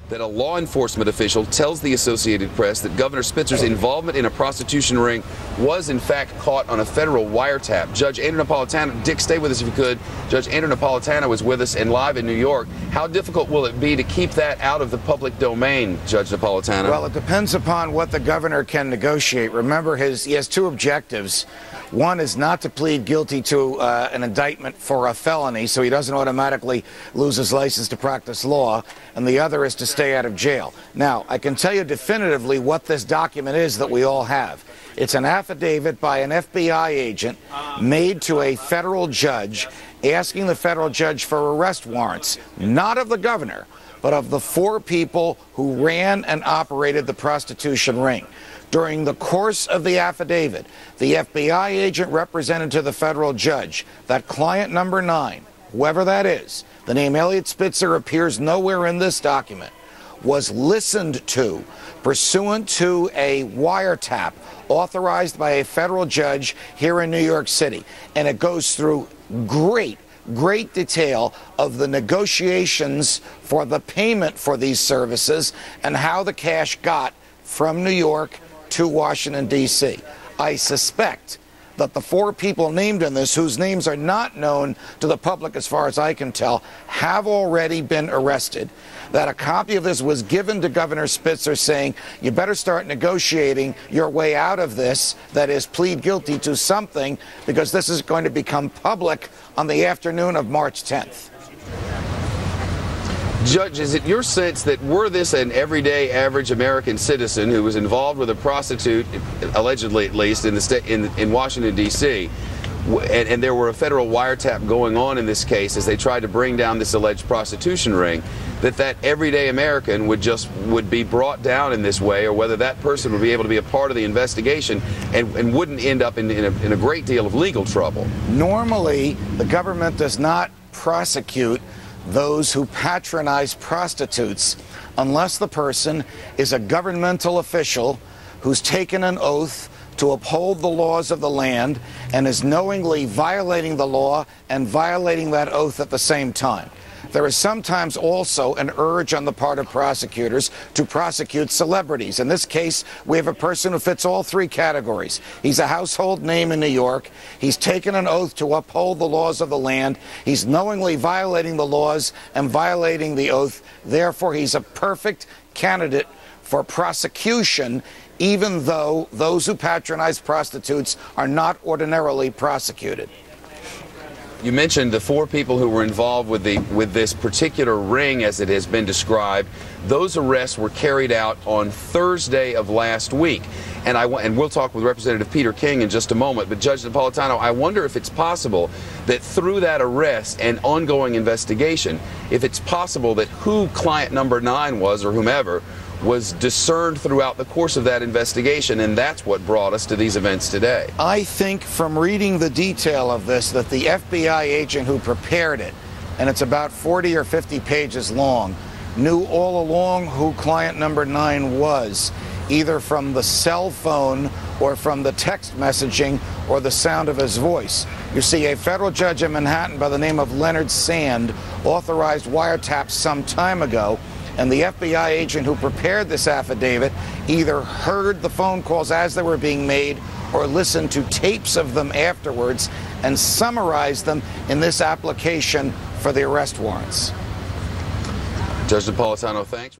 That a law enforcement official tells the Associated Press that Governor Spitzer's involvement in a prostitution ring was in fact caught on a federal wiretap. Judge Andrew Napolitano, Dick, stay with us if you could. Judge Andrew Napolitano is with us and live in New York. How difficult will it be to keep that out of the public domain, Judge Napolitano? Well, it depends upon what the governor can negotiate. Remember, he has two objectives. One is not to plead guilty to an indictment for a felony, so he doesn't automatically lose his license to practice law, and the other is to stay out of jail. Now, I can tell you definitively what this document is that we all have. It's an affidavit by an FBI agent made to a federal judge asking the federal judge for arrest warrants, not of the governor, but of the 4 people who ran and operated the prostitution ring. During the course of the affidavit, the FBI agent represented to the federal judge that client number 9, whoever that is, the name Elliot Spitzer appears nowhere in this document, was listened to pursuant to a wiretap authorized by a federal judge here in New York City. And it goes through great detail of the negotiations for the payment for these services and how the cash got from New York to Washington, D.C. I suspect that the 4 people named in this, whose names are not known to the public as far as I can tell, have already been arrested. That a copy of this was given to Governor Spitzer saying, you better start negotiating your way out of this, that is, plead guilty to something, because this is going to become public on the afternoon of March 10th. Judge, is it your sense that were this an everyday average American citizen who was involved with a prostitute, allegedly at least, in Washington, D.C., and there were a federal wiretap going on in this case as they tried to bring down this alleged prostitution ring, that everyday American would be brought down in this way, or whether that person would be able to be a part of the investigation and wouldn't end up in a great deal of legal trouble? Normally, the government does not prosecute those who patronize prostitutes unless the person is a governmental official who's taken an oath to uphold the laws of the land and is knowingly violating the law and violating that oath at the same time. There is sometimes also an urge on the part of prosecutors to prosecute celebrities. In this case, we have a person who fits all 3 categories. He's a household name in New York. He's taken an oath to uphold the laws of the land. He's knowingly violating the laws and violating the oath. Therefore, he's a perfect candidate for prosecution, even though those who patronize prostitutes are not ordinarily prosecuted. You mentioned the 4 people who were involved with this particular ring, as it has been described. Those arrests were carried out on Thursday of last week. And we'll talk with Representative Peter King in just a moment. But Judge Napolitano, I wonder if it's possible that through that arrest and ongoing investigation, if it's possible that who client number 9 was, or whomever, was discerned throughout the course of that investigation, and that's what brought us to these events today. I think from reading the detail of this that the FBI agent who prepared it, and it's about 40 or 50 pages long, knew all along who client number 9 was, either from the cell phone or from the text messaging or the sound of his voice. You see, a federal judge in Manhattan by the name of Leonard Sand authorized wiretaps some time ago, and the FBI agent who prepared this affidavit either heard the phone calls as they were being made or listened to tapes of them afterwards and summarized them in this application for the arrest warrants. Judge Napolitano, thanks.